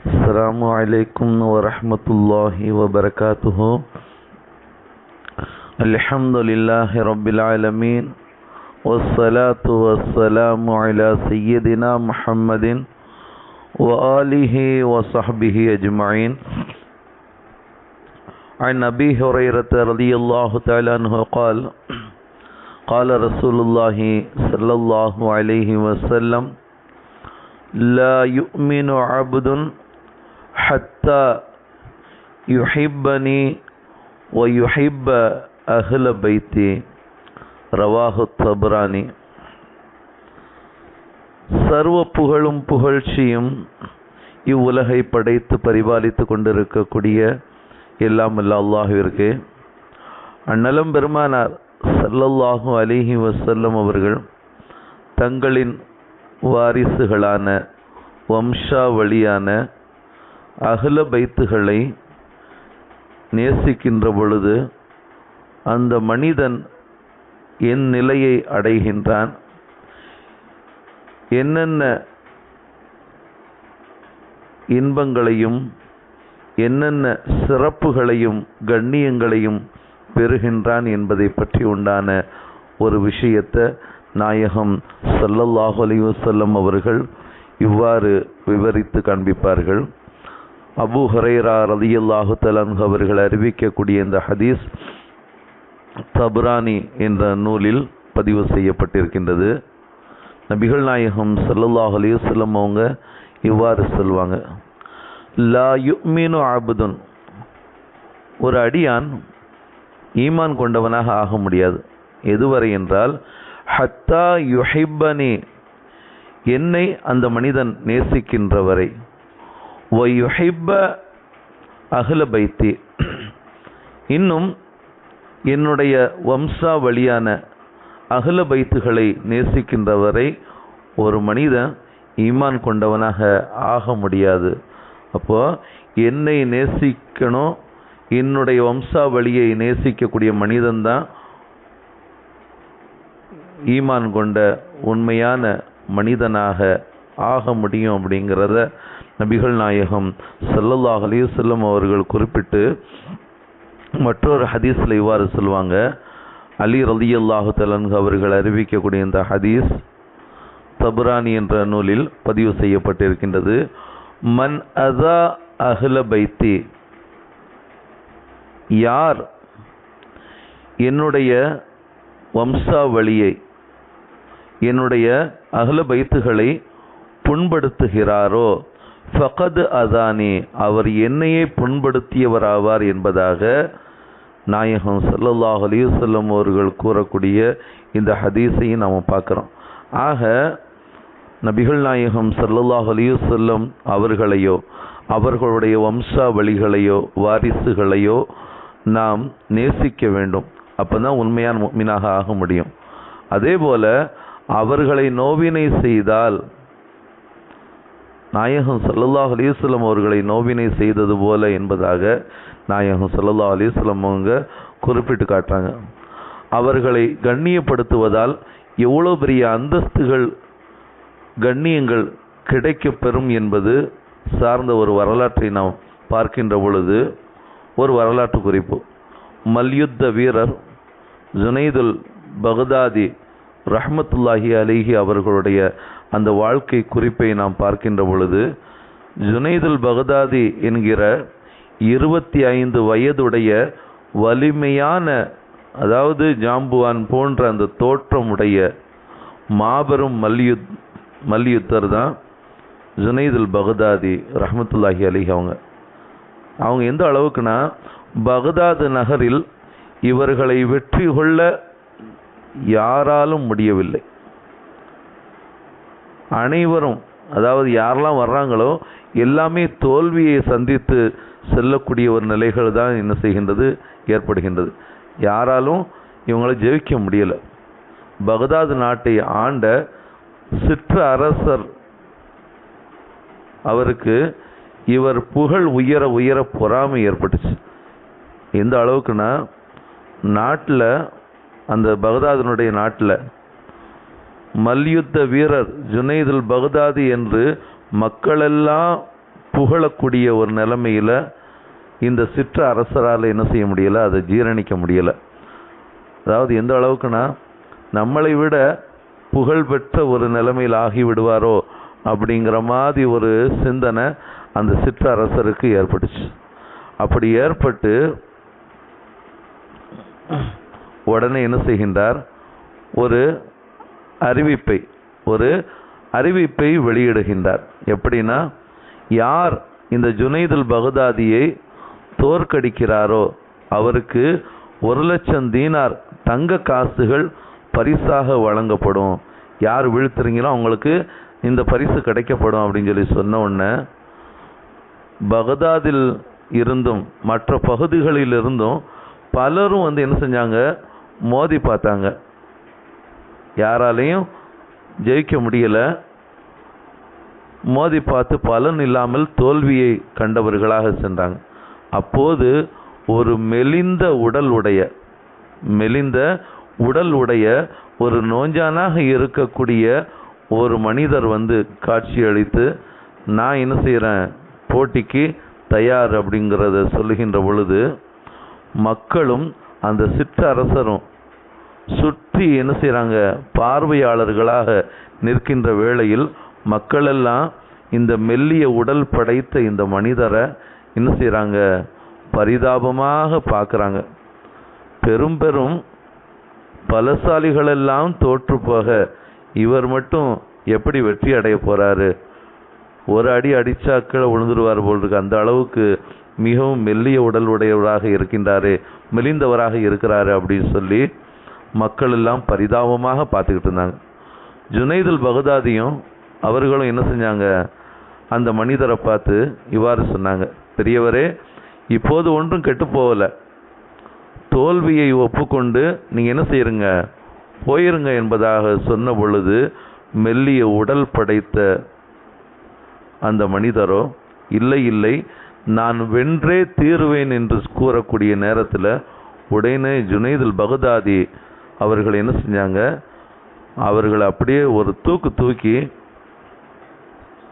السلام عليكم ورحمة الله وبركاته. الحمد لله رب العالمين والصلاة والسلام على سيدنا محمد وآله وصحبه أجمعين. عن أبي هريرة رضي الله تعالى عنه قال قال رسول الله صلى الله عليه وسلم: لا يؤمن عبد حتى يحبني ويحب أهل بيتي. ரவாஹு தபரானி. சர்வ புகழும் புகழ்ச்சியும் இவ்வுலகை படைத்து பரிபாலித்து கொண்டிருக்கக்கூடிய எல்லாம் வல்ல அல்லாஹ்விற்கு, அந்நலம் பெருமானார் ஸல்லல்லாஹு அலைஹி வஸல்லம் அவர்கள் தங்களின் வாரிசுகளான வம்சாவளியான அஹ்ல பைத்துகளை நேசிக்கின்ற பொழுது அந்த மனிதன் என் நிலையை அடைகின்றான், என்னென்ன இன்பங்களையும் என்னென்ன சிறப்புகளையும் கண்ணியங்களையும் பெறுகின்றான் என்பதை பற்றி உண்டான ஒரு விஷயத்தை நாயகம் ஸல்லல்லாஹு அலைஹி வஸல்லம் அவர்கள் இவ்வாறு விவரித்து காண்பிப்பார்கள். அபூ ஹுரைரா ரலியல்லாஹு தஆலா அன்ஹு அவர்கள் அறிவிக்கக்கூடிய இந்த ஹதீஸ் தபரானி என்ற நூலில் பதிவு செய்யப்பட்டிருக்கின்றது. நபிகள் நாயகம் ஸல்லல்லாஹு அலைஹி வஸல்லம் அவங்க இவ்வாறு சொல்வாங்க: லா யுமினு அப்துன், ஒரு அடியான் ஈமான் கொண்டவனாக ஆக முடியாது. எதுவரை என்றால், ஹத்தா யுஹிப்பனி, என்னை அந்த மனிதன் நேசிக்கின்றவரை, வ யுஹிப்ப அஹ்ல பைத்தி, இன்னும் என்னுடைய வம்சாவளியான அஹ்ல பைத்துகளை நேசிக்கின்றவரை ஒரு மனிதன் ஈமான் கொண்டவனாக ஆக முடியாது. அப்போ என்னை நேசிக்கணும், என்னுடைய வம்சாவளியை நேசிக்கக்கூடிய மனிதன்தான் ஈமான் கொண்ட உண்மையான மனிதனாக ஆக முடியும் அப்படிங்கிறத நபிகள் நாயகம் ஸல்லல்லாஹு அலைஹி வஸல்லம் அவர்கள் குறிப்பிட்டு மற்றொரு ஹதீஸில் இவ்வாறு சொல்லுவாங்க. அலி ரலியல்லாஹு தஆலா அன்ஹு அவர்கள் அறிவிக்கக்கூடிய இந்த ஹதீஸ் தபரானி என்ற நூலில் பதிவு செய்யப்பட்டிருக்கின்றது. மன் அதா அஹ்ல பைத்தி, யார் என்னுடைய வம்சாவளியை என்னுடைய அஹ்ல பைத்துகளை புண்படுத்துகிறாரோ, ஃபகத் அதானி, அவர் என்னையே புண்படுத்தியவராவார் என்பதாக நாயகம் ஸல்லல்லாஹு அலைஹி வஸல்லம் அவர்கள் கூறக்கூடிய இந்த ஹதீஸையும் நாம் பார்க்குறோம். ஆக நபிகள் நாயகம் ஸல்லல்லாஹு அலைஹி வஸல்லம் அவர்களையோ அவர்களுடைய வம்சாவளிகளையோ வாரிசுகளையோ நாம் நேசிக்க வேண்டும். அப்போ தான் உண்மையான முஃமினாக ஆக முடியும். அதே போல அவர்களை நோவினை செய்தால், நாயகம் ஸல்லல்லாஹு அலைஹி வஸல்லம் அவர்களை நோவினை செய்தது போல என்பதாக நாயகம் ஸல்லல்லாஹு அலைஹி வஸல்லம் அவங்க குறிப்பிட்டு காட்டுறாங்க. அவர்களை கண்ணியப்படுத்துவதால் எவ்வளோ பெரிய அந்தஸ்துகள் கண்ணியங்கள் கிடைக்கப் பெறும் என்பது சார்ந்த ஒரு வரலாற்றை நாம் பார்க்கின்ற பொழுது, ஒரு வரலாற்று குறிப்பு, மல்யுத்த வீரர் ஜுனைதுல் பக்தாதி ரஹ்மத்துல்லாஹி அலைஹி அவர்களுடைய அந்த வாழ்க்கை குறிப்பை நாம் பார்க்கின்ற பொழுது, ஜுனைதுல் பக்தாதி என்கிற 25 வயதுடைய வலிமையான, அதாவது ஜாம்புவான் போன்ற அந்த தோற்றமுடைய மாபெரும் மல்யுத்தர் தான் ஜுனைதுல் பக்தாதி ரஹ்மத்துல்லாஹி அலைஹி. அவங்க எந்த அளவுக்குனா, பக்தாது நகரில் இவர்களை வெற்றி கொள்ள யாராலும் முடியவில்லை. அனைவரும், அதாவது யாரெல்லாம் வர்றாங்களோ எல்லாமே தோல்வியை சந்தித்து செல்லக்கூடிய ஒரு நிலைகள் தான் என்ன செய்கின்றது, ஏற்படுகின்றது. யாராலும் இவங்களை ஜெயிக்க முடியலை. பக்தாது நாட்டை ஆண்ட சிற்ற அரசர், அவருக்கு இவர் புகழ் உயர உயர பொறாமை ஏற்பட்டுச்சு. எந்த அளவுக்குன்னா, நாட்டில், அந்த பக்தாதினுடைய நாட்டில் மல்யுத்த வீரர் ஜுனைதுல் பக்தாதி என்று மக்களெல்லாம் புகழக்கூடிய ஒரு நிலைமையில் இந்த சிற்ற அரசரால் என்ன செய்ய முடியலை, அதை ஜீரணிக்க முடியலை. அதாவது எந்த அளவுக்குன்னா, நம்மளை விட புகழ்பெற்ற ஒரு நிலைமையில் ஆகிவிடுவாரோ அப்படிங்கிற மாதிரி ஒரு சிந்தனை அந்த சிற்ற அரசருக்கு ஏற்பட்டுச்சு. அப்படி ஏற்பட்டு உடனே என்ன செய்கின்றார், ஒரு அறிவிப்பை வெளியிடுகின்றார். எப்படின்னா, யார் இந்த ஜுனைதுல் பகதாதியை தோற்கடிக்கிறாரோ அவருக்கு 1,00,000 தீனார் தங்க காசுகள் பரிசாக வழங்கப்படும். யார் வீழ்த்துறீங்களோ அவங்களுக்கு இந்த பரிசு கிடைக்கப்படும் அப்படின்னு சொல்லி சொன்ன உடனே பகதாதில் இருந்தும் மற்ற பகுதிகளில் இருந்தும் பலரும் என்ன செஞ்சாங்க, மோதி பார்த்தாங்க. யாராலையும் ஜெயிக்க முடியலை. மோதி பார்த்து பலன் இல்லாமல் தோல்வியை கண்டவர்களாக சென்றாங்க. அப்போது ஒரு மெலிந்த உடல் உடைய ஒரு நோஞ்சானாக இருக்கக்கூடிய ஒரு மனிதர் காட்சியளித்து, நான் என்ன செய்கிறேன், போட்டிக்கு தயார் அப்படிங்கிறத சொல்லுகின்ற பொழுது மக்களும் அந்த சிற்றரசரும் சுற்றி என்ன செய்கிறாங்க, பார்வையாளர்களாக நிற்கின்ற வேளையில் மக்களெல்லாம் இந்த மெல்லிய உடல் படைத்த இந்த மனிதரை என்ன செய்கிறாங்க, பரிதாபமாக பார்க்குறாங்க. பெரும் பலசாலிகளெல்லாம் தோற்று போக இவர் மட்டும் எப்படி வெற்றி அடைய போகிறாரு, ஒரு அடி அடித்தா கீழே விழுந்துருவார் போல் இருக்கு, அந்த அளவுக்கு மிகவும் மெல்லிய உடல் உடையவராக இருக்கின்றாரு, மெலிந்தவராக இருக்கிறாரு அப்படின்னு சொல்லி மக்கள் எல்லாம் பரிதாபமாக பார்த்துக்கிட்டு இருந்தாங்க. ஜுனைதுல் பகதாதியும் அவர்களும் என்ன செஞ்சாங்க, அந்த மனிதரை பார்த்து இவ்வாறு சொன்னாங்க, பெரியவரே, இப்போது ஒன்றும் கெட்டு போகலை, தோல்வியை ஒப்புக்கொண்டு நீங்கள் என்ன செய்யுங்க, போயிருங்க என்பதாக சொன்ன பொழுது மெல்லிய உடல் படைத்த அந்த மனிதரோ இல்லை நான் வென்றே தீருவேன் என்று கூறக்கூடிய நேரத்தில் உடனே ஜுனைதுல் பகதாதி அவர்கள் என்ன செஞ்சாங்க, அவர்கள் அப்படியே ஒரு தூக்கி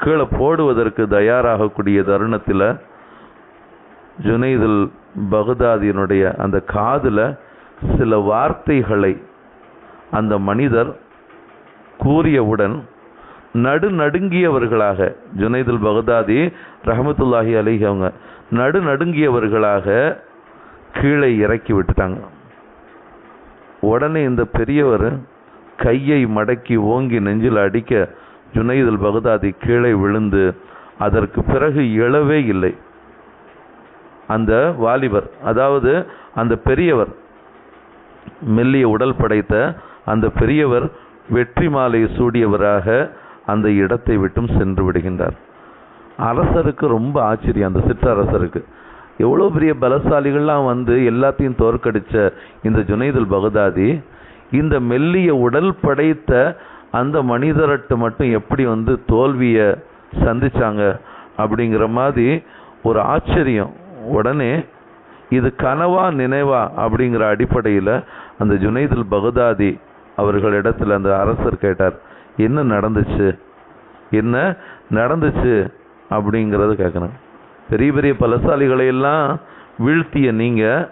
கீழே போடுவதற்கு தயாராகக்கூடிய தருணத்தில் ஜுனைதுல் பகதாதியினுடைய அந்த காதில் சில வார்த்தைகளை அந்த மனிதர் கூறியவுடன் நடுநடுங்கியவர்களாக, ஜுனைதுல் பகதாதி ரஹமத்துல்லாஹி அலைஹி அவங்க நடுநடுங்கியவர்களாக கீழே இறக்கி விட்டுட்டாங்க. உடனே இந்த பெரியவர் கையை மடக்கி ஓங்கி நெஞ்சில் அடிக்க ஜுனைதுல் பகதாதி கீழே விழுந்து அதற்கு பிறகு எழவே இல்லை. அந்த வாலிபர், அதாவது அந்த பெரியவர், மெல்லிய உடல் படைத்த அந்த பெரியவர் வெற்றி மாலை சூடியவராக அந்த இடத்தை விட்டும் சென்று விடுகின்றார். அரசருக்கு ரொம்ப ஆச்சரியம், அந்த சிற்றரசருக்கு. எவ்வளோ பெரிய பலசாலிகள்லாம் எல்லாத்தையும் தோற்கடித்த இந்த ஜுனைதுல் பகதாதி இந்த மெல்லிய உடல் படைத்த அந்த மனிதர்கிட்ட மட்டும் எப்படி தோல்வியை சந்திச்சாங்க அப்படிங்கிற மாதிரி ஒரு ஆச்சரியம். உடனே இது கனவா நினைவா அப்படிங்கிற அடிப்படையில் அந்த ஜுனைதுல் பகதாதி அவர்களிடத்தில் அந்த அரசர் கேட்டார், என்ன நடந்துச்சு அப்படிங்கிறது கேட்கணும். பெரிய பெரிய பலசாலிகளையெல்லாம் வீழ்த்திய நீங்கள்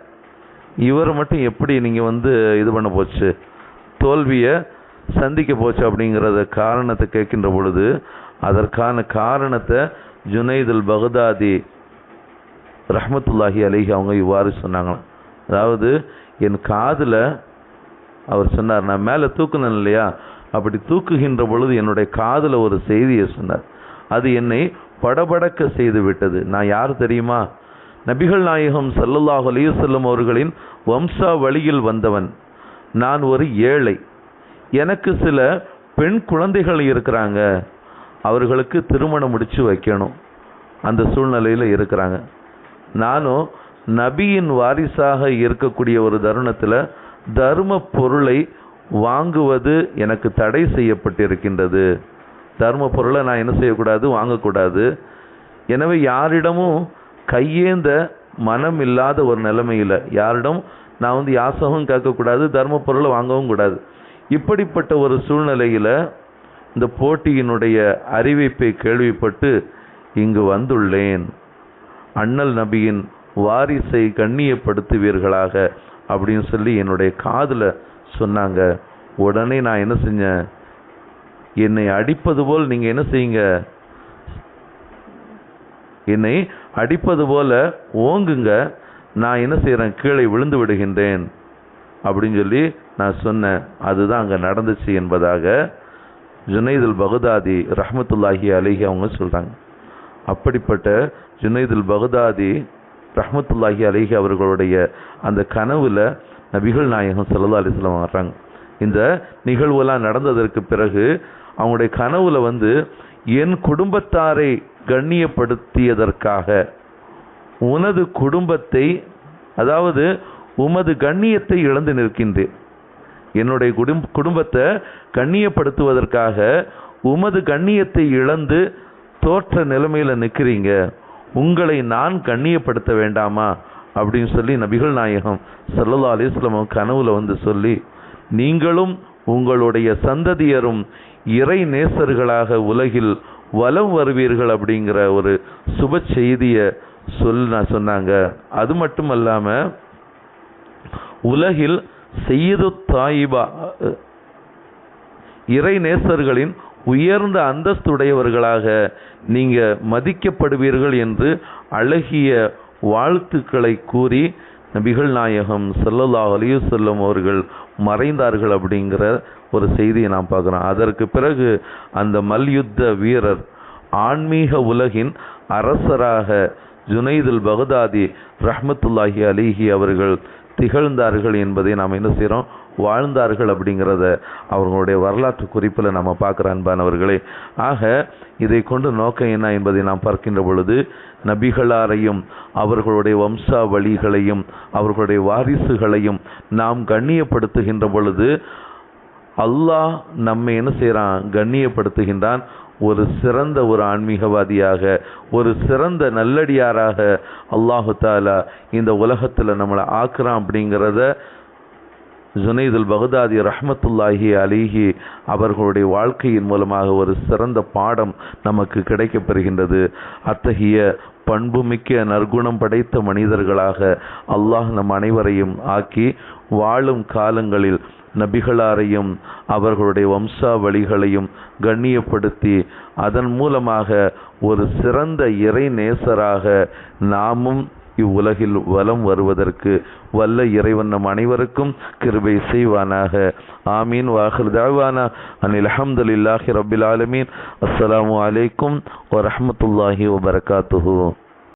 இவரை மட்டும் எப்படி நீங்கள் இது பண்ண போச்சு, தோல்வியை சந்திக்க போச்சு அப்படிங்கிறத காரணத்தை கேட்கின்ற பொழுது அதற்கான காரணத்தை ஜுனைதுல் பகதாதி ரஹமத்துல்லாஹி அலைஹி அவங்க இவ்வாறு சொன்னாங்களாம். அதாவது என் காதில் அவர் சொன்னார், நான் மேலே தூக்குனேன் இல்லையா, அப்படி தூக்குகின்ற பொழுது என்னுடைய காதில் ஒரு செய்தியை சொன்னார். அது என்னை படபடக்க செய்து விட்டது. நான் யார் தெரியுமா, நபிகள் நாயகம் ஸல்லல்லாஹு அலைஹி வஸல்லம் அவர்களின் வம்சா வழியில் வந்தவன். நான் ஒரு ஏழை, எனக்கு சில பெண் குழந்தைகள் இருக்கிறாங்க, அவர்களுக்கு திருமணம் முடித்து வைக்கணும், அந்த சூழ்நிலையில் இருக்கிறாங்க. நானும் நபியின் வாரிசாக இருக்கக்கூடிய ஒரு தருணத்தில் தர்ம பொருளை வாங்குவது எனக்கு தடை செய்யப்பட்டிருக்கின்றது. தர்ம பொருளை நான் என்ன செய்யக்கூடாது, வாங்கக்கூடாது. எனவே யாரிடமும் கையேந்த மனம் இல்லாத ஒரு நிலைமையில் யாரிடம் நான் யாசகம் கேட்கக்கூடாது, தர்ம பொருளை வாங்கவும் கூடாது. இப்படிப்பட்ட ஒரு சூழ்நிலையில் இந்த போட்டியினுடைய அறிவிப்பை கேள்விப்பட்டு இங்கு வந்துள்ளேன். அண்ணல் நபியின் வாரிசை கண்ணியப்படுத்துவீர்களாக அப்படின்னு சொல்லி என்னுடைய காதில் சொன்னாங்க. உடனே நான் என்ன செஞ்சேன், என்னை அடிப்பது போல் நீங்கள் என்ன செய்யுங்க, என்னை அடிப்பது போல ஓங்குங்க, நான் என்ன செய்கிறேன், கீழே விழுந்து விடுகின்றேன் அப்படின்னு சொல்லி நான் சொன்னேன். அதுதான் அங்கே நடந்துச்சு என்பதாக ஜுனைதுல் பகதாதி ரஹ்மத்துல்லாஹி அலைஹி அவங்க சொல்கிறாங்க. அப்படிப்பட்ட ஜுனைதுல் பகதாதி ரஹ்மத்துல்லாஹி அலைஹி அவர்களுடைய அந்த கனவுல நபிகள் நாயகம் ஸல்லல்லாஹு அலைஹி வஸல்லம் வர்றாங்க. இந்த நிகழ்வெல்லாம் நடந்ததற்கு பிறகு அவங்களுடைய கனவுல என் குடும்பத்தாரை கண்ணியப்படுத்தியதற்காக உனது குடும்பத்தை, அதாவது உமது கண்ணியத்தை இழந்து நிற்கின்றேன். என்னுடைய குடும்பத்தை கண்ணியப்படுத்துவதற்காக உமது கண்ணியத்தை இழந்து தோற்ற நிலைமையில நிற்கிறீங்க, உங்களை நான் கண்ணியப்படுத்த வேண்டாமா அப்படின்னு சொல்லி நபிகள் நாயகம் ஸல்லல்லாஹு அலைஹி வஸல்லம் கனவுல சொல்லி, நீங்களும் உங்களுடைய சந்ததியரும் இறை நேசர்களாக உலகில் வலம் வருவீர்கள் அப்படிங்கிற ஒரு சுப செய்தியை சொன்னாங்க. அது மட்டும் அல்லாம உலகில் செய்யது தாயிபா இறை நேசர்களின் உயர்ந்த அந்தஸ்துடையவர்களாக நீங்க மதிக்கப்படுவீர்கள் என்று அழகிய வாழ்த்துக்களை கூறி நபிகள் நாயகம் ஸல்லல்லாஹு அலைஹி வஸல்லம் அவர்கள் மறைந்தார்கள் அப்படிங்கிற ஒரு செய்தியை நாம் பார்க்குறோம். அதற்கு பிறகு அந்த மல்யுத்த வீரர் ஆன்மீக உலகின் அரசராக ஜுனைதுல் பகதாதி ரஹ்மத்துல்லாஹி அலைஹி அவர்கள் திகழ்ந்தார்கள் என்பதை நாம் என்ன செய்கிறோம், வாழ்ந்தார்கள் அப்படிங்கிறத அவர்களுடைய வரலாற்று குறிப்பில் நம்ம பார்க்குற அன்பானவர்களே. ஆக இதை கொண்டு நோக்கம் என்ன என்பதை நாம் பார்க்கின்ற பொழுது, நபிகளாரையும் அவர்களுடைய வம்சாவளிகளையும் அவர்களுடைய வாரிசுகளையும் நாம் கண்ணியப்படுத்துகின்ற பொழுது அல்லாஹ் நம்மை என்ன செய்கிறான், கண்ணியப்படுத்துகின்றான். ஒரு சிறந்த ஒரு ஆன்மீகவாதியாக, ஒரு சிறந்த நல்லடியாராக அல்லாஹு தாலா இந்த உலகத்தில் நம்மளை ஆக்குறான் அப்படிங்கிறத ஜுனைதுல் பகதாதி ரஹ்மத்துல்லாஹி அலைஹி அவர்களுடைய வாழ்க்கையின் மூலமாக ஒரு சிறந்த பாடம் நமக்கு கிடைக்கப்பெறுகின்றது. அத்தகைய பண்புமிக்க நற்குணம் படைத்த மனிதர்களாக அல்லாஹ் நம் அனைவரையும் ஆக்கி வாழும் காலங்களில் நபிகளாரையும் அவர்களுடைய வம்சாவளிகளையும் கண்ணியப்படுத்தி அதன் மூலமாக ஒரு சிறந்த இறை நேசராக நாமும் இவ்வுலகில் வலம் வருவதற்கு வல்ல இறைவன் நம் அனைவருக்கும் கிருபை செய்வானாக. ஆமீன். வாஹிர் தஅவானா அனில் ஹம்துலில்லாஹி ரப்பில் ஆலமீன். அஸ்ஸலாமு அலைக்கும் வரஹ்மத்துல்லாஹி வபரகாத்துஹு.